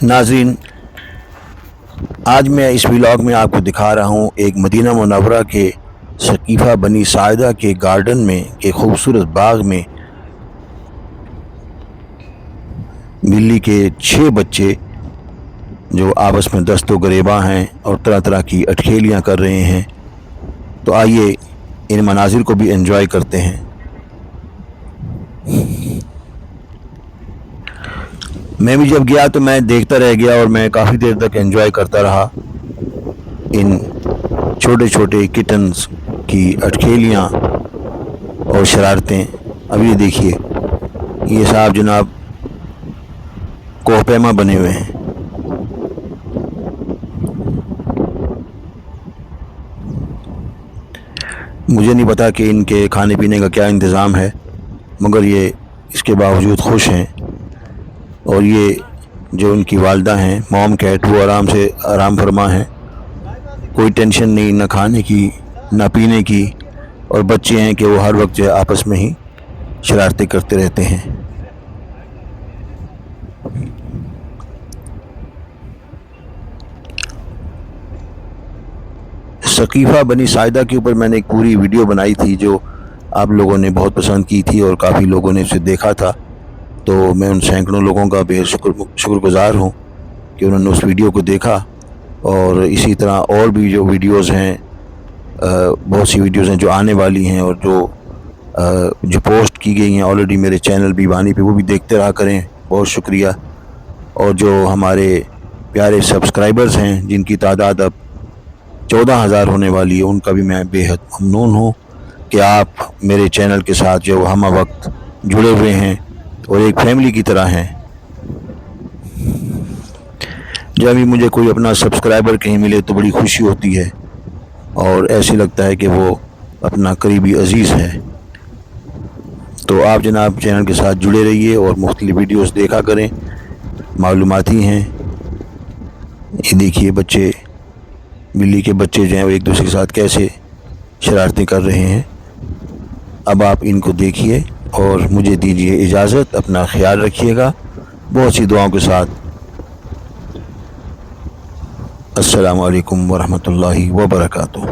नाज़रीन, आज मैं इस व्लॉग में आपको दिखा रहा हूँ एक मदीना मुनव्वरा के सकीफ़ा बनी साइदा के गार्डन में के खूबसूरत बाग में बिल्ली के 6 बच्चे जो आपस में दस्तो गरेबा हैं और तरह तरह की अटखेलियाँ कर रहे हैं। तो आइए इन मनाजिर को भी एंजॉय करते हैं। मैं भी जब गया तो मैं देखता रह गया और मैं काफ़ी देर तक एंजॉय करता रहा इन छोटे छोटे किटन्स की अटखेलियाँ और शरारतें। अब ये देखिए, ये साहब जनाब कोहपैमा बने हुए हैं। मुझे नहीं पता कि इनके खाने पीने का क्या इंतज़ाम है, मगर ये इसके बावजूद खुश हैं। और ये जो उनकी वालदा हैं मॉम कैट, वो आराम फरमा हैं, कोई टेंशन नहीं, ना खाने की ना पीने की। और बच्चे हैं कि वो हर वक्त जो है आपस में ही शरारतें करते रहते हैं। सकीफ़ा बनी साइदा के ऊपर मैंने एक पूरी वीडियो बनाई थी जो आप लोगों ने बहुत पसंद की थी और काफ़ी लोगों ने उसे देखा था। तो मैं उन सैकड़ों लोगों का बेहद शुक्रगुज़ार हूँ कि उन्होंने उस वीडियो को देखा। और इसी तरह और भी जो वीडियोज़ हैं, बहुत सी वीडियोज़ हैं जो आने वाली हैं और जो पोस्ट की गई हैं ऑलरेडी मेरे चैनल बीवानी पे, वो भी देखते रहा करें। बहुत शुक्रिया। और जो हमारे प्यारे सब्सक्राइबर्स हैं जिनकी तादाद अब 14,000 होने वाली है, उनका भी मैं बेहद ममनून हूँ कि आप मेरे चैनल के साथ जो हम वक्त जुड़े हुए हैं और एक फैमिली की तरह हैं। जब भी मुझे कोई अपना सब्सक्राइबर कहीं मिले तो बड़ी खुशी होती है और ऐसे लगता है कि वो अपना करीबी अजीज़ है। तो आप जनाब चैनल के साथ जुड़े रहिए और मुख्तलिफ वीडियोस देखा करें, मालूमाती हैं। ये देखिए बच्चे, बिल्ली के बच्चे जो हैं वो एक दूसरे के साथ कैसे शरारतें कर रहे हैं। अब आप इनको देखिए और मुझे दीजिए इजाज़त। अपना ख्याल रखिएगा, बहुत सी दुआओं के साथ। अस्सलामु अलैकुम वरहमतुल्लाहि वबरकातुहू।